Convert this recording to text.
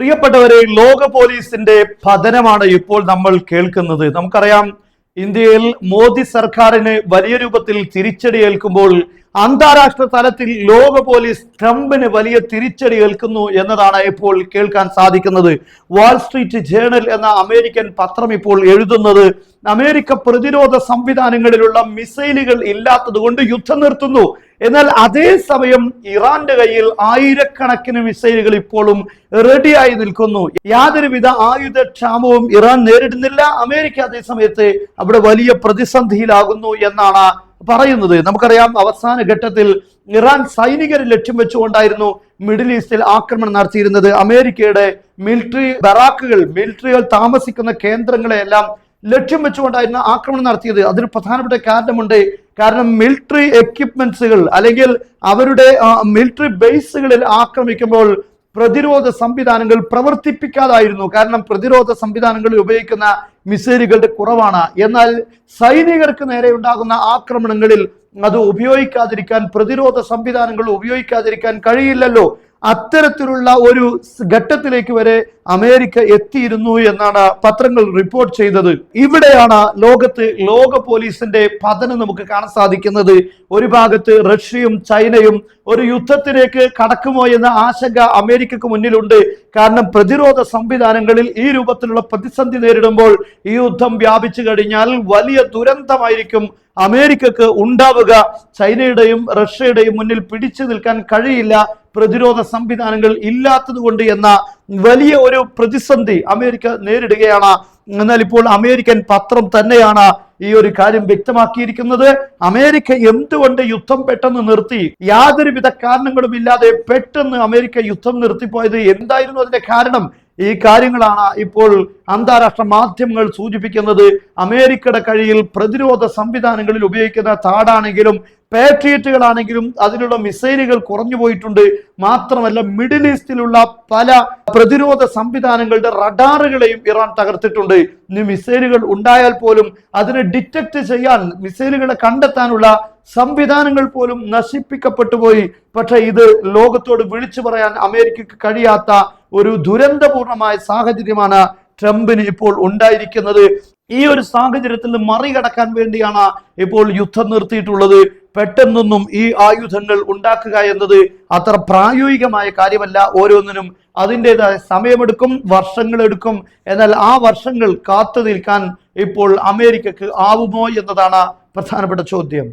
പ്രിയപ്പെട്ടവരെ, ലോക പോലീസിന്റെ പതനമാണ് ഇപ്പോൾ നമ്മൾ കേൾക്കുന്നത്. നമുക്കറിയാം, ഇന്ത്യയിൽ മോദി സർക്കാരിന് വലിയ രൂപത്തിൽ തിരിച്ചടി ഏൽക്കുമ്പോൾ അന്താരാഷ്ട്ര തലത്തിൽ ലോക പോലീസ് ട്രംപിന് വലിയ തിരിച്ചടി ഏൽക്കുന്നു എന്നതാണ് ഇപ്പോൾ കേൾക്കാൻ സാധിക്കുന്നത്. വാൾ സ്ട്രീറ്റ് ജേണൽ എന്ന അമേരിക്കൻ പത്രം ഇപ്പോൾ എഴുതുന്നത്, അമേരിക്ക പ്രതിരോധ സംവിധാനങ്ങളിലുള്ള മിസൈലുകൾ ഇല്ലാത്തത് കൊണ്ട് യുദ്ധം നിർത്തുന്നു. എന്നാൽ അതേസമയം ഇറാന്റെ കയ്യിൽ ആയിരക്കണക്കിന് മിസൈലുകൾ ഇപ്പോഴും റെഡിയായി നിൽക്കുന്നു. യാതൊരുവിധ ആയുധക്ഷാമവും ഇറാൻ നേരിടുന്നില്ല. അമേരിക്ക അതേ സമയത്ത് അവിടെ വലിയ പ്രതിസന്ധിയിലാകുന്നു എന്നാണ് പറയുന്നത്. നമുക്കറിയാം, അവസാന ഘട്ടത്തിൽ ഇറാൻ സൈനികരെ ലക്ഷ്യം വെച്ചുകൊണ്ടായിരുന്നു മിഡിൽ ഈസ്റ്റിൽ ആക്രമണം നടത്തിയിരുന്നത്. അമേരിക്കയുടെ മിലിറ്ററി ബറാക്കുകൾ, മിലിറ്ററികൾ താമസിക്കുന്ന കേന്ദ്രങ്ങളെയെല്ലാം ലക്ഷ്യം വെച്ചുകൊണ്ടായിരുന്നു ആക്രമണം നടത്തിയത്. അതിന് പ്രധാനപ്പെട്ട കാരണമുണ്ട്. കാരണം മിലിറ്ററി എക്യുപ്മെന്റ്സുകൾ അല്ലെങ്കിൽ അവരുടെ മിലിറ്ററി ബേസുകളിൽ ആക്രമിക്കുമ്പോൾ പ്രതിരോധ സംവിധാനങ്ങൾ പ്രവർത്തിപ്പിക്കാതായിരുന്നു. കാരണം പ്രതിരോധ സംവിധാനങ്ങളിൽ ഉപയോഗിക്കുന്ന മിസൈലുകളുടെ കുറവാണ്. എന്നാൽ സൈനികർക്ക് നേരെ ഉണ്ടാകുന്ന ആക്രമണങ്ങളിൽ അത് ഉപയോഗിക്കാതിരിക്കാൻ, പ്രതിരോധ സംവിധാനങ്ങൾ ഉപയോഗിക്കാതിരിക്കാൻ കഴിയില്ലല്ലോ. അത്തരത്തിലുള്ള ഒരു ഘട്ടത്തിലേക്ക് വരെ അമേരിക്ക എത്തിയിരുന്നു എന്നാണ് പത്രങ്ങൾ റിപ്പോർട്ട് ചെയ്തത്. ഇവിടെയാണ് ലോകത്ത് ലോക പോലീസിന്റെ പതനം നമുക്ക് കാണാൻ സാധിക്കുന്നത്. ഒരു ഭാഗത്ത് റഷ്യയും ചൈനയും ഒരു യുദ്ധത്തിലേക്ക് കടക്കുമോ എന്ന ആശങ്ക അമേരിക്കക്ക് മുന്നിലുണ്ട്. കാരണം പ്രതിരോധ സംവിധാനങ്ങളിൽ ഈ രൂപത്തിലുള്ള പ്രതിസന്ധി നേരിടുമ്പോൾ ഈ യുദ്ധം വ്യാപിച്ചു കഴിഞ്ഞാൽ വലിയ ദുരന്തമായിരിക്കും അമേരിക്കക്ക് ഉണ്ടാവുക. ചൈനയുടെയും റഷ്യയുടെയും മുന്നിൽ പിടിച്ചു നിൽക്കാൻ കഴിയില്ല, പ്രതിരോധ സംവിധാനങ്ങൾ ഇല്ലാത്തത് കൊണ്ട് എന്ന വലിയ ഒരു പ്രതിസന്ധി അമേരിക്ക നേരിടുകയാണ്. എന്നാൽ ഇപ്പോൾ അമേരിക്കൻ പത്രം തന്നെയാണ് ഈ ഒരു കാര്യം വ്യക്തമാക്കിയിരിക്കുന്നത്. അമേരിക്ക എന്തുകൊണ്ട് യുദ്ധം പെട്ടെന്ന് നിർത്തി? യാതൊരുവിധ കാരണങ്ങളും ഇല്ലാതെ പെട്ടെന്ന് അമേരിക്ക യുദ്ധം നിർത്തിപ്പോയത് എന്തായിരുന്നു അതിന്റെ കാരണം? ഈ കാര്യങ്ങളാണ് ഇപ്പോൾ അന്താരാഷ്ട്ര മാധ്യമങ്ങൾ സൂചിപ്പിക്കുന്നത്. അമേരിക്കയുടെ കയ്യിൽ പ്രതിരോധ സംവിധാനങ്ങളിൽ ഉപയോഗിക്കുന്ന താടാണെങ്കിലും പാട്രിയറ്റുകളാണെങ്കിലും അതിലുള്ള മിസൈലുകൾ കുറഞ്ഞു പോയിട്ടുണ്ട്. മാത്രമല്ല, മിഡിൽ ഈസ്റ്റിലുള്ള പല പ്രതിരോധ സംവിധാനങ്ങളുടെ റഡാറുകളെയും ഇറാൻ തകർത്തിട്ടുണ്ട്. ഇനി മിസൈലുകൾ ഉണ്ടായാൽ പോലും അതിനെ ഡിറ്റക്ട് ചെയ്യാൻ, മിസൈലുകളെ കണ്ടെത്താനുള്ള സംവിധാനങ്ങൾ പോലും നശിപ്പിക്കപ്പെട്ടു പോയി. പക്ഷെ ഇത് ലോകത്തോട് വിളിച്ചു പറയാൻ അമേരിക്കക്ക് കഴിയാത്ത ഒരു ദുരന്തപൂർണമായ സാഹചര്യമാണ് ട്രംപിന് ഇപ്പോൾ ഉണ്ടായിരിക്കുന്നത്. ഈ ഒരു സാഹചര്യത്തിൽ മറികടക്കാൻ വേണ്ടിയാണ് ഇപ്പോൾ യുദ്ധം നിർത്തിയിട്ടുള്ളത്. പെട്ടെന്നൊന്നും ഈ ആയുധങ്ങൾ ഉണ്ടാക്കുക എന്നത് അത്ര പ്രായോഗികമായ കാര്യമല്ല. ഓരോന്നിനും അതിൻ്റെതായ സമയമെടുക്കും, വർഷങ്ങളെടുക്കും. എന്നാൽ ആ വർഷങ്ങൾ കാത്തു നിൽക്കാൻ ഇപ്പോൾ അമേരിക്കക്ക് ആവുമോ എന്നതാണ് പ്രധാനപ്പെട്ട ചോദ്യം.